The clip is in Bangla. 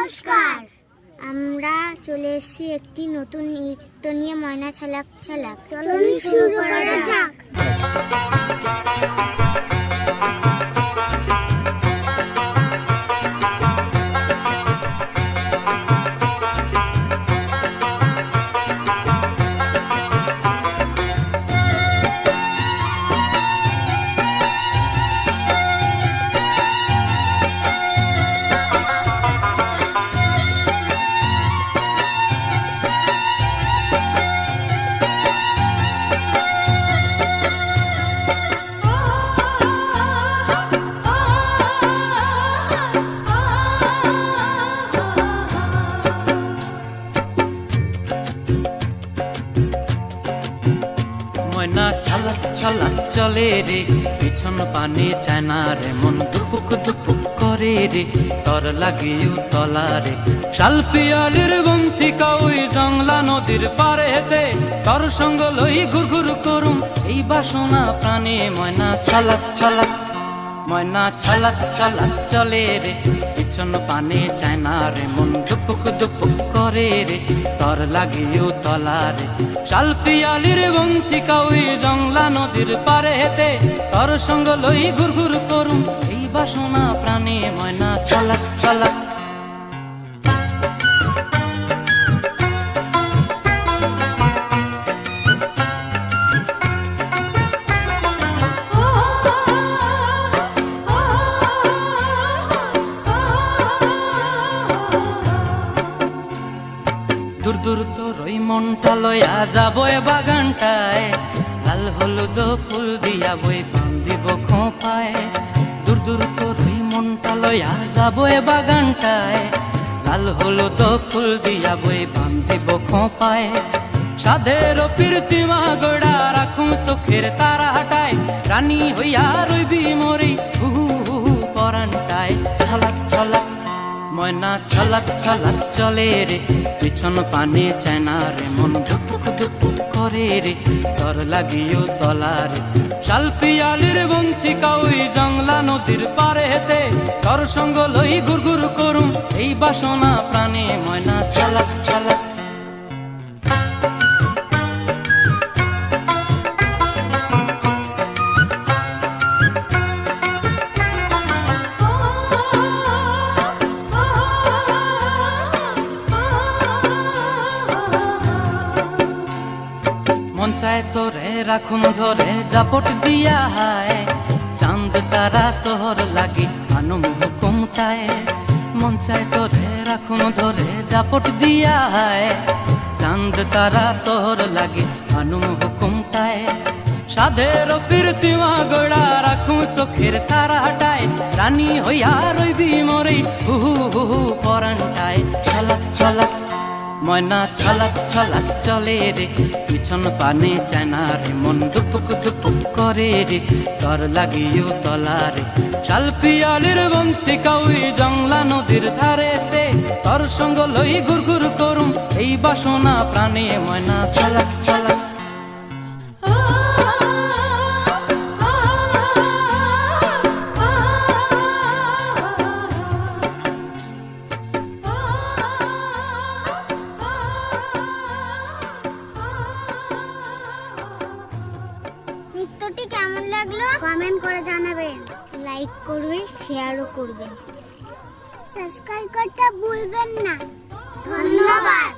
নমস্কার। আমরা চলে এসেছি একটি নতুন নৃত্য নিয়ে, ময়না ছলাক ছলাক। চলুন শুরু করা যাক। ময়না ছলাক ছলাক চলে রে, পিছন পানে চায় না রে, মন দুপুক দুপুক করে রে, তর লাগিও তলা রে। শাল পিয়ালির বন্তিকা ওই জংলা নদীর পারে হেতে, তর সঙ্গ লই ঘুর ঘুর করুম এই বাসনা প্রাণে। ময়না ছলাক ছলাক, ময়না ছলাক ছলাক চলে রে, পিছন পানে চায় না রে, মন দুপুক দুপুক করে রে, তর লাগিও তলা রে। শাল পিয়ালির বন্তিকা ওই জংলা নদীর পারে হেতে, তর সঙ্গ লই ঘুর ঘুর করুম এই বাসনা প্রাণে। ময়না ছলাক ছলাক। দূর দূর তোর ওই মনটা লয়া যাব এ বাগানটায়, লাল হলুদ ফুল দিয়া বই বান্ধিব খোঁপায়। দূর দূর তোর ওই মনটা লয়া যাব এ বাগানটায়, লাল হলুদ ফুল দিয়া বই বান্ধিব খোঁপায়। সাধের প্রীতিমা গোড়া রাখুম চোখের তারা হাটায়, রানী হইয়া রইবি মরি হুহু হুহু পরানটায়। ছলাক ছলাক, ময়না ছলাক ছলাক চলে রে, পিছন পানে চায় না রে, মন দুপুক দুপুক করে রে, তর লাগিও তলা রে। শাল পিয়ালির বন্তিকা ওই জংলা নদীর পারে হেতে, তর সঙ্গ লই ঘুর ঘুর করুম এই বাসনা প্রাণে। ময়না ছলাক ছলাক। মন চায় তোরে রাখুন ধরে জাপট দিয়া হায়, চাঁদ তারা তোর লাগি আনুম হুকুমটায়। মন চায় তোরে রাখুন ধরে জাপট দিয়া হায়, চাঁদ তারা তোর লাগি আনুম হুকুমটায়। সাধের প্রীতিমা গোড়া রাখুম চোখের তারা হাটায়, রানী হইয়া রইবি মরি হুহু হুহু পরানটায়। ছলাক ছলাক, ময়না ছলাক ছলাক চলে রে, পিছন পানে চায় না রে, মন দুপুক দুপুক করে রে, তর লাগিও তলা রে। শাল পিয়ালির বন্তিকা ওই জংলা নদীর ধারেতে, তর সঙ্গ লই ঘুর ঘুর করুম এই বাসনা প্রাণে। ময়না ছলাক ছলাক। নৃত্যটি কেমন লাগলো কমেন্ট করে জানাবেন, লাইক করবেন, শেয়ারও করবেন, সাবস্ক্রাইব করতে ভুলবেন না। ধন্যবাদ।